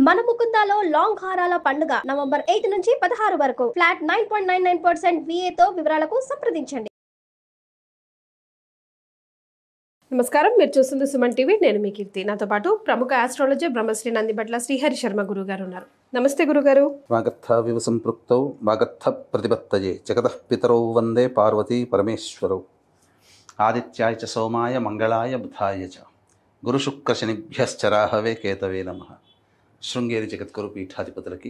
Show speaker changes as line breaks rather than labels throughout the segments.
మన ముకుందాలో లాంగ్ హారాల పండుగ నవంబర్ 8 నుంచి 16 వరకు ఫ్లాట్ 9.99% VA తో వివరాలకు సంప్రదించండి.
నమస్కారం, మీరు చూస్తుంది సుమన్ టీవీ. నేను మీ కీర్తి. నాతో పాటు ప్రముఖ ఆస్ట్రాలజర్ బ్రహ్మశ్రీ నందిబట్ల శ్రీహరి శర్మ గురుగారు ఉన్నారు. నమస్తే గురుగారు.
వాగర్థ వివ సంపృక్తౌ వాగర్థ ప్రతిపత్తయే జగతః పితరౌ వందే పార్వతీ పరమేశ్వరౌ ఆదిత్యాయ చ సోమాయ మంగళాయ బుధాయ చ గురుశుక్రశనిభ్యశ్చరాహవే కేతవే నమః. శృంగేరి జగద్గురు పీఠాధిపతులకి,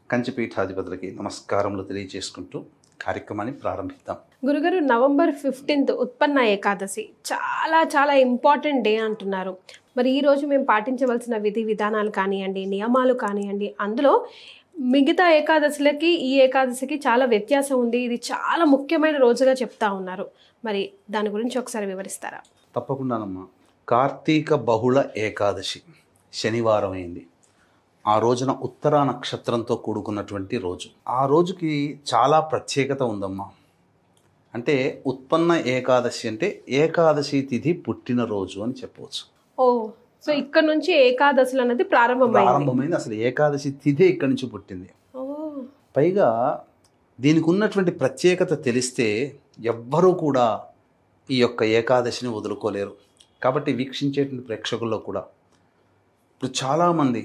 కంచి పీఠాధిపతులకి నమస్కారములు తెలియజేసుకుంటూ కార్యక్రమాన్ని ప్రారంభిద్దాం.
గురుగారు, నవంబర్ 15 ఉత్పన్న ఏకాదశి చాలా చాలా ఇంపార్టెంట్ డే అంటున్నారు. మరి ఈ రోజు మేము పాటించవలసిన విధి విధానాలు కానివ్వండి, నియమాలు కానివ్వండి, అందులో మిగతా ఏకాదశులకి ఈ ఏకాదశికి చాలా వ్యత్యాసం ఉంది. ఇది చాలా ముఖ్యమైన రోజుగా చెప్తా ఉన్నారు. మరి దాని గురించి ఒకసారి వివరిస్తారా?
తప్పకుండానమ్మా. కార్తీక బహుళ ఏకాదశి శనివారం అయింది. ఆ రోజున ఉత్తరా నక్షత్రంతో కూడుకున్నటువంటి రోజు. ఆ రోజుకి చాలా ప్రత్యేకత ఉందమ్మా. అంటే ఉత్పన్న ఏకాదశి అంటే ఏకాదశి తిథి పుట్టిన రోజు అని చెప్పవచ్చు.
ఓ, సో ఇక్కడ నుంచి ఏకాదశులు అనేది ప్రారంభమైంది.
అసలు ఏకాదశి తిథి ఇక్కడి నుంచి పుట్టింది.
ఓ,
పైగా దీనికి ఉన్నటువంటి ప్రత్యేకత తెలిస్తే ఎవ్వరూ కూడా ఈ యొక్క ఏకాదశిని వదులుకోలేరు. కాబట్టి వీక్షించేటువంటి ప్రేక్షకుల్లో కూడా ఇప్పుడు చాలామంది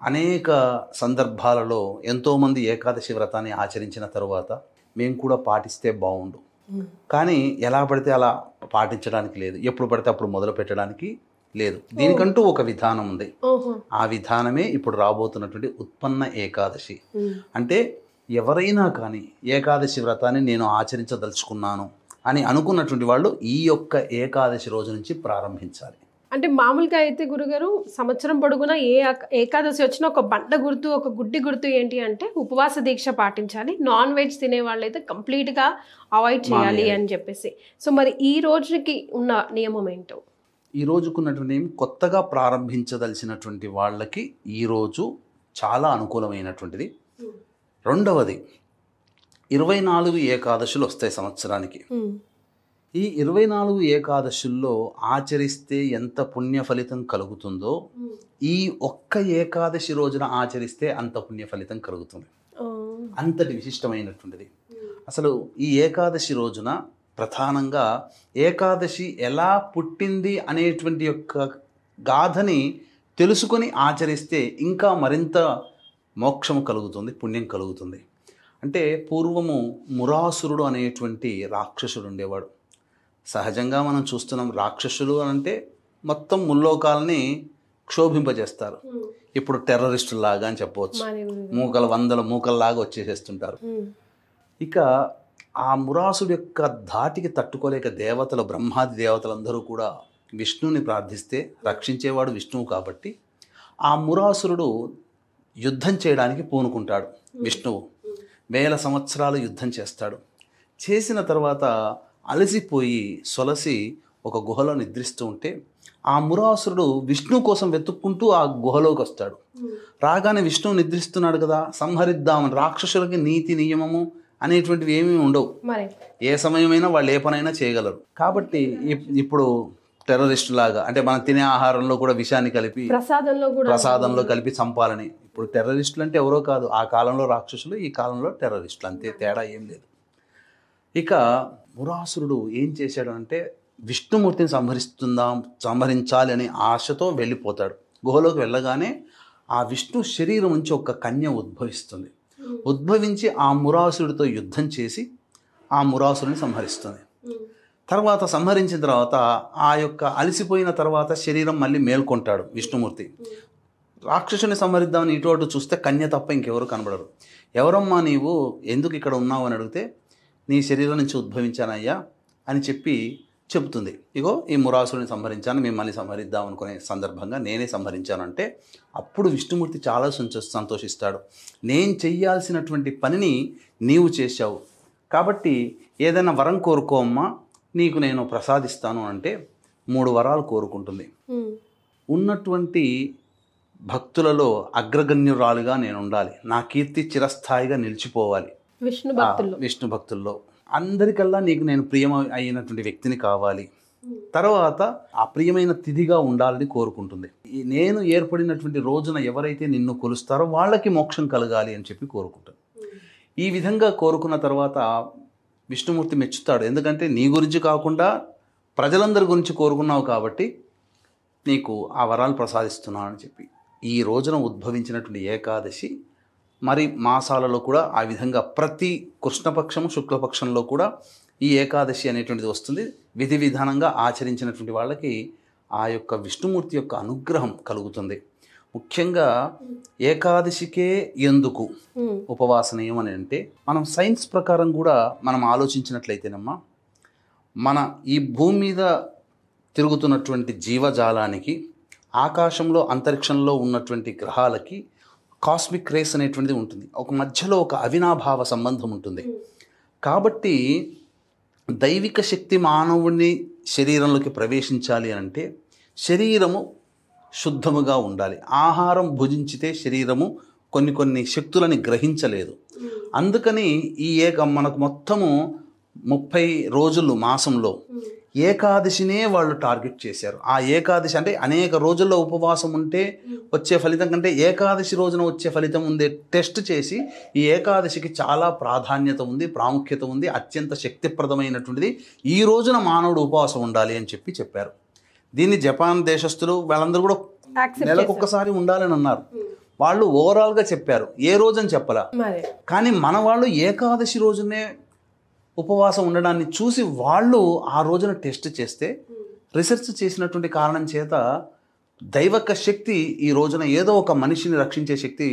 అనేక సందర్భాలలో ఎంతోమంది ఏకాదశి వ్రతాన్ని ఆచరించిన తరువాత మేము కూడా పాటిస్తే బాగుండు, కానీ ఎలా పడితే అలా పాటించడానికి లేదు, ఎప్పుడు పడితే అప్పుడు మొదలు పెట్టడానికి లేదు. దీనికంటూ ఒక విధానం ఉంది. ఆ విధానమే ఇప్పుడు రాబోతున్నటువంటి ఉత్పన్న ఏకాదశి. అంటే ఎవరైనా కానీ ఏకాదశి వ్రతాన్ని నేను ఆచరించదలుచుకున్నాను అని అనుకున్నటువంటి వాళ్ళు ఈ యొక్క ఏకాదశి రోజు నుంచి ప్రారంభించాలి.
అంటే మామూలుగా అయితే గురుగారు సంవత్సరం పొడుగునా ఏకాదశి వచ్చినా ఒక బండ గుర్తు, ఒక గుడ్డి గుర్తు ఏంటి అంటే ఉపవాస దీక్ష పాటించాలి, నాన్ వెజ్ తినే వాళ్ళైతే కంప్లీట్గా అవాయిడ్ చేయాలి అని చెప్పేసి. సో మరి ఈ రోజుకి ఉన్న నియమం ఏంటో?
ఈ రోజుకున్నటువంటి కొత్తగా ప్రారంభించదలిచినటువంటి వాళ్ళకి ఈరోజు చాలా అనుకూలమైనటువంటిది. రెండవది, 24 ఏకాదశులు వస్తాయి సంవత్సరానికి. ఈ 24 ఏకాదశుల్లో ఆచరిస్తే ఎంత పుణ్య ఫలితం కలుగుతుందో ఈ ఒక్క ఏకాదశి రోజున ఆచరిస్తే అంత పుణ్య ఫలితం కలుగుతుంది. అంతటి విశిష్టమైనటువంటిది. అసలు ఈ ఏకాదశి రోజున ప్రధానంగా ఏకాదశి ఎలా పుట్టింది అనేటువంటి యొక్క గాథని తెలుసుకొని ఆచరిస్తే ఇంకా మరింత మోక్షం కలుగుతుంది, పుణ్యం కలుగుతుంది. అంటే పూర్వము మురాసురుడు అనేటువంటి రాక్షసుడు ఉండేవాడు. సహజంగా మనం చూస్తున్నాం, రాక్షసులు అంటే మొత్తం ముల్లోకాలని క్షోభింపజేస్తారు. ఇప్పుడు టెర్రరిస్టుల్లాగా అని చెప్పవచ్చు. వందల మూకల్లాగా వచ్చేసేస్తుంటారు. ఇక ఆ మురాసుడు యొక్క ధాటికి తట్టుకోలేక దేవతలు, బ్రహ్మాది దేవతలందరూ కూడా విష్ణువుని ప్రార్థిస్తే రక్షించేవాడు విష్ణువు కాబట్టి ఆ మురాసురుడు యుద్ధం చేయడానికి పూనుకుంటాడు. విష్ణువు 1000 సంవత్సరాలు యుద్ధం చేస్తాడు. చేసిన తర్వాత అలసిపోయి సొలసి ఒక గుహలో నిద్రిస్తూ ఉంటే ఆ మురాసురుడు విష్ణు కోసం వెతుక్కుంటూ ఆ గుహలోకి వస్తాడు. రాగానే విష్ణువు నిద్రిస్తున్నాడు కదా, సంహరిద్దామని. రాక్షసులకి నీతి నియమము అనేటువంటివి ఏమీ ఉండవు. ఏ సమయమైనా వాళ్ళు ఏ పనైనా చేయగలరు. కాబట్టి ఇప్పుడు టెర్రరిస్టు లాగా, అంటే మనం తినే ఆహారంలో కూడా విషాన్ని కలిపి ప్రసాదంలో కలిపి చంపాలని. ఇప్పుడు టెర్రరిస్టులు అంటే ఎవరో కాదు, ఆ కాలంలో రాక్షసులు, ఈ కాలంలో టెర్రరిస్టులు, అంతే, తేడా ఏం లేదు. ఇక మురాసురుడు ఏం చేశాడు అంటే విష్ణుమూర్తిని సంహరించాలి అనే ఆశతో వెళ్ళిపోతాడు. గుహలోకి వెళ్ళగానే ఆ విష్ణు శరీరం నుంచి ఒక కన్య ఉద్భవిస్తుంది. ఉద్భవించి ఆ మురాసురుడితో యుద్ధం చేసి ఆ మురాసురుని సంహరిస్తుంది. తర్వాత సంహరించిన తర్వాత ఆ యొక్క అలసిపోయిన తర్వాత శరీరం మళ్ళీ మేల్కొంటాడు విష్ణుమూర్తి. రాక్షసుని సంహరిద్దామని ఇటు అటు చూస్తే కన్య తప్ప ఇంకెవరు కనబడరు. ఎవరమ్మా నీవు, ఎందుకు ఇక్కడ ఉన్నావు అని అడిగితే నీ శరీరం నుంచి ఉద్భవించానయ్యా అని చెబుతుంది. ఇగో ఈ మురాసురుని సంహరించాను, మిమ్మల్ని సంహరిద్దాం అనుకునే సందర్భంగా నేనే సంహరించానంటే అప్పుడు విష్ణుమూర్తి చాలా సంతోషిస్తాడు. నేను చెయ్యాల్సినటువంటి పనిని నీవు చేశావు కాబట్టి ఏదైనా వరం కోరుకో అమ్మా, నీకు నేను ప్రసాదిస్తాను అంటే 3 వరాలు కోరుకుంటుంది. ఉన్నటువంటి భక్తులలో అగ్రగణ్యురాలుగా నేను ఉండాలి, నా కీర్తి చిరస్థాయిగా నిలిచిపోవాలి. విష్ణు భక్తుల్లో అందరికల్లా నీకు నేను ప్రియం అయినటువంటి వ్యక్తిని కావాలి. తర్వాత అప్రియమైన తిథిగా ఉండాలని కోరుకుంటుంది. ఈ నేను ఏర్పడినటువంటి రోజున ఎవరైతే నిన్ను కొలుస్తారో వాళ్ళకి మోక్షం కలగాలి అని చెప్పి కోరుకుంటుంది. ఈ విధంగా కోరుకున్న తర్వాత విష్ణుమూర్తి మెచ్చుతాడు. ఎందుకంటే నీ గురించి కాకుండా ప్రజలందరి గురించి కోరుకున్నావు కాబట్టి నీకు ఆ వరాలు ప్రసాదిస్తున్నాను అని చెప్పి ఈ రోజున ఉద్భవించినటువంటి ఏకాదశి మరి మాసాలలో కూడా ఆ విధంగా ప్రతి కృష్ణపక్షం శుక్లపక్షంలో కూడా ఈ ఏకాదశి అనేటువంటిది వస్తుంది. విధి విధానంగా ఆచరించినటువంటి వాళ్ళకి ఆ యొక్క విష్ణుమూర్తి యొక్క అనుగ్రహం కలుగుతుంది. ముఖ్యంగా ఏకాదశికే ఎందుకు ఉపవాసనీయం అని అంటే మనం సైన్స్ ప్రకారం కూడా మనం ఆలోచించినట్లయితేనమ్మా మన ఈ భూమి మీద తిరుగుతున్నటువంటి జీవజాలానికి ఆకాశంలో అంతరిక్షంలో ఉన్నటువంటి గ్రహాలకి కాస్మిక్ రేస్ అనేటువంటిది ఉంటుంది. ఒక మధ్యలో ఒక అవినాభావ సంబంధం ఉంటుంది. కాబట్టి దైవిక శక్తి మానవుని శరీరంలోకి ప్రవేశించాలి అంటే శరీరము శుద్ధముగా ఉండాలి. ఆహారం భుజించితే శరీరము కొన్ని శక్తులని గ్రహించలేదు. అందుకని ఈ మనకు మొత్తము 30 రోజులు మాసంలో ఏకాదశినే వాళ్ళు టార్గెట్ చేశారు. ఆ ఏకాదశి అంటే అనేక రోజుల్లో ఉపవాసం ఉంటే వచ్చే ఫలితం కంటే ఏకాదశి రోజున వచ్చే ఫలితం ఉందే టెస్ట్ చేసి ఈ ఏకాదశికి చాలా ప్రాధాన్యత ఉంది, ప్రాముఖ్యత ఉంది, అత్యంత శక్తిప్రదమైనటువంటిది, ఈ రోజున మానవుడు ఉపవాసం ఉండాలి అని చెప్పారు. దీన్ని జపాన్ దేశస్తులు వాళ్ళందరూ కూడా నెలకొకసారి ఉండాలని అన్నారు. వాళ్ళు ఓవరాల్గా చెప్పారు, ఏ రోజని చెప్పలా. కానీ మన వాళ్ళు ఏకాదశి రోజునే ఉపవాసం ఉండడాన్ని చూసి వాళ్ళు ఆ రోజున టెస్ట్ చేస్తే రీసెర్చ్ చేసినటువంటి కారణం చేత దైవక శక్తి ఈ రోజున ఏదో ఒక మనిషిని రక్షించే శక్తి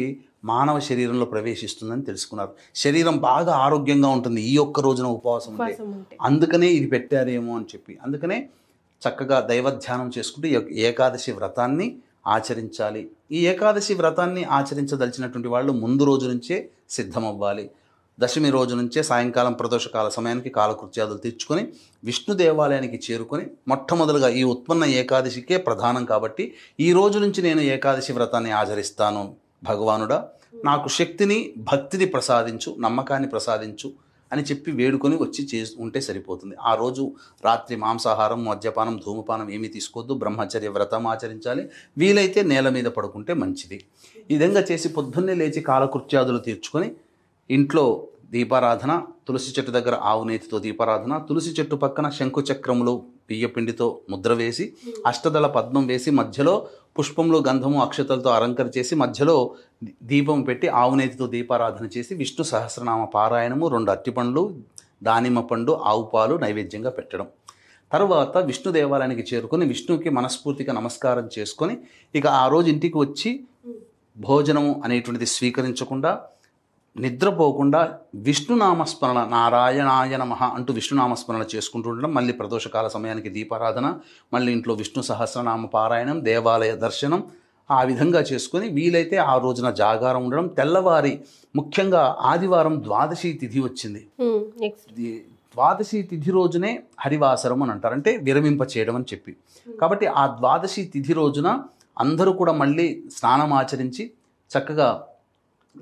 మానవ శరీరంలో ప్రవేశిస్తుందని తెలుసుకున్నారు. శరీరం బాగా ఆరోగ్యంగా ఉంటుంది ఈ ఒక్క రోజున ఉపవాసం ఉంటే. అందుకనే ఇది పెట్టారేమో అని చెప్పి అందుకనే చక్కగా దైవధ్యానం చేసుకుంటూ ఏకాదశి వ్రతాన్ని ఆచరించాలి. ఈ ఏకాదశి వ్రతాన్ని ఆచరించదలిచినటువంటి వాళ్ళు ముందు రోజు నుంచే సిద్ధమవ్వాలి. దశమి రోజు నుంచే సాయంకాలం ప్రదోషకాల సమయానికి కాలకృత్యాదులు తీర్చుకొని విష్ణు దేవాలయానికి చేరుకొని మొట్టమొదలుగా ఈ ఉత్పన్న ఏకాదశికే ప్రధానం కాబట్టి ఈ రోజు నుంచి నేను ఏకాదశి వ్రతాన్ని ఆచరిస్తాను భగవానుడా, నాకు శక్తిని భక్తిని ప్రసాదించు, నమ్మకాన్ని ప్రసాదించు అని చెప్పి వేడుకొని వచ్చి ఉంటే సరిపోతుంది. ఆ రోజు రాత్రి మాంసాహారం, మద్యపానం, ధూమపానం ఏమీ తీసుకోవద్దు. బ్రహ్మచర్య వ్రతం ఆచరించాలి. వీలైతే నేల మీద పడుకుంటే మంచిది. ఈ విధంగా చేసి పొద్దున్నే లేచి కాలకృత్యాదులు తీర్చుకొని ఇంట్లో దీపారాధన, తులసి చెట్టు దగ్గర ఆవు నేతితో దీపారాధన, తులసి చెట్టు పక్కన శంకుచక్రములు బియ్యపిండితో ముద్ర వేసి అష్టదళ పద్మం వేసి మధ్యలో పుష్పములు, గంధము, అక్షతలతో అలంకరణ చేసి మధ్యలో దీపం పెట్టి ఆవు నేతితో దీపారాధన చేసి విష్ణు సహస్రనామ పారాయణము, 2 అరటిపండ్లు, దానిమ్మ పండు, ఆవు పాలు నైవేద్యంగా పెట్టడం. తర్వాత విష్ణు దేవాలయానికి చేరుకొని విష్ణువుకి మనస్ఫూర్తిగా నమస్కారం చేసుకొని ఇక ఆ రోజు ఇంటికి వచ్చి భోజనము అనేటువంటిది స్వీకరించకుండా నిద్రపోకుండా విష్ణునామస్మరణ, నారాయణాయ నమః అంటూ విష్ణునామస్మరణ చేసుకుంటూ ఉండడం. మళ్ళీ ప్రదోషకాల సమయానికి దీపారాధన, మళ్ళీ ఇంట్లో విష్ణు సహస్రనామ పారాయణం, దేవాలయ దర్శనం ఆ విధంగా చేసుకొని వీలైతే ఆ రోజున జాగారం ఉండడం. తెల్లవారి ముఖ్యంగా ఆదివారం ద్వాదశి తిథి వచ్చింది. ద్వాదశి తిథి రోజునే హరివాసరం అని అంటారు, అంటే విరమింప చేయడం అని చెప్పి. కాబట్టి ఆ ద్వాదశి తిథి రోజున అందరూ కూడా మళ్ళీ స్నానం ఆచరించి చక్కగా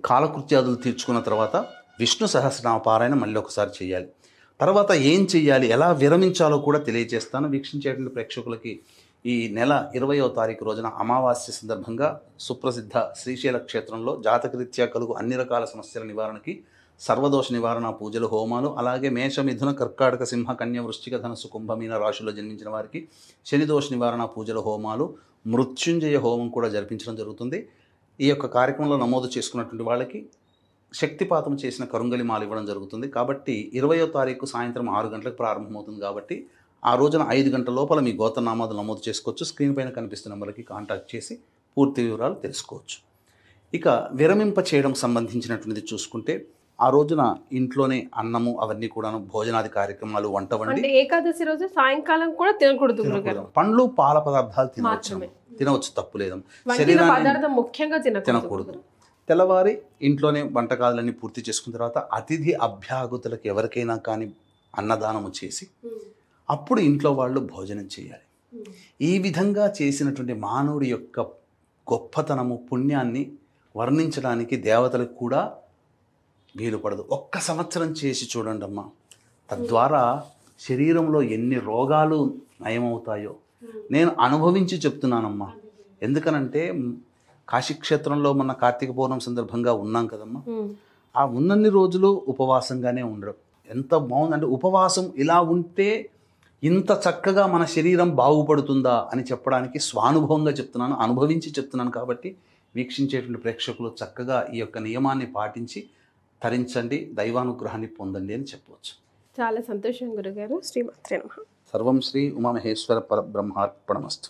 కాలకృత్యాదులు తీర్చుకున్న తర్వాత విష్ణు సహస్రనామ పారాయణ మళ్ళీ ఒకసారి చేయాలి. తర్వాత ఏం చెయ్యాలి, ఎలా విరమించాలో కూడా తెలియజేస్తాను వీక్షించేటువంటి ప్రేక్షకులకి. ఈ నెల 20వ తారీఖు రోజున అమావాస్య సందర్భంగా సుప్రసిద్ధ శ్రీశైల క్షేత్రంలో జాతకరీత్యా కలుగు అన్ని రకాల సమస్యల నివారణకి సర్వదోష నివారణ పూజలు, హోమాలు, అలాగే మేష, మిథున, కర్కాటక, సింహ, కన్య, వృశ్చిక, ధనస్సు, కుంభమీన రాశుల్లో జన్మించిన వారికి శనిదోష నివారణ పూజలు, హోమాలు, మృత్యుంజయ హోమం కూడా జరిపించడం జరుగుతుంది. ఈ యొక్క కార్యక్రమంలో నమోదు చేసుకున్నటువంటి వాళ్ళకి శక్తిపాతం చేసిన కరుంగలి మాల ఇవ్వడం జరుగుతుంది. కాబట్టి 20వ తారీఖు సాయంత్రం 6 గంటలకు ప్రారంభమవుతుంది. కాబట్టి ఆ రోజున 5 గంటల లోపల మీ గోత్రనామాలు నమోదు చేసుకోవచ్చు. స్క్రీన్ పైన కనిపిస్తున్న నెంబర్కి కాంటాక్ట్ చేసి పూర్తి వివరాలు తెలుసుకోవచ్చు. ఇక విరమింప చేయడం సంబంధించినటువంటిది చూసుకుంటే ఆ రోజున ఇంట్లోనే అన్నము అవన్నీ కూడా భోజనాది కార్యక్రమాలు వంట వండి,
ఏకాదశి రోజు సాయంకాలం కూడా తినకూడదు.
పండ్లు, పాల పదార్థాలు తినవచ్చు, తప్పు లేదు. శరీరాన్ని
ముఖ్యంగా తినకూడదు.
తెల్లవారి ఇంట్లోనే వంటకాలన్నీ పూర్తి చేసుకున్న తర్వాత అతిథి అభ్యాగతులకు ఎవరికైనా కానీ అన్నదానము చేసి అప్పుడు ఇంట్లో వాళ్ళు భోజనం చేయాలి. ఈ విధంగా చేసినటువంటి మానవుడి యొక్క గొప్పతనము, పుణ్యాన్ని వర్ణించడానికి దేవతలకు కూడా వీలు పడదు. 1 సంవత్సరం చేసి చూడండి అమ్మా. తద్వారా శరీరంలో ఎన్ని రోగాలు నయమవుతాయో నేను అనుభవించి చెప్తున్నానమ్మా. ఎందుకనంటే కాశీక్షేత్రంలో మన కార్తీక పౌర్ణమి సందర్భంగా ఉన్నాం కదమ్మా. ఆ ఉన్నన్ని రోజులు ఉపవాసంగానే ఉండడం ఎంత బాగుందంటే, ఉపవాసం ఇలా ఉంటే ఇంత చక్కగా మన శరీరం బాగుపడుతుందా అని చెప్పడానికి స్వానుభవంగా చెప్తున్నాను, అనుభవించి చెప్తున్నాను. కాబట్టి వీక్షించేటువంటి ప్రేక్షకులు చక్కగా ఈ యొక్క నియమాన్ని పాటించి తరించండి, దైవానుగ్రహాన్ని పొందండి అని చెప్పవచ్చు.
చాలా సంతోషం గురుగారు. శ్రీమాత్రే నమః.
సర్వం శ్రీ ఉమామహేశ్వర పరబ్రహ్మార్పణమస్తు.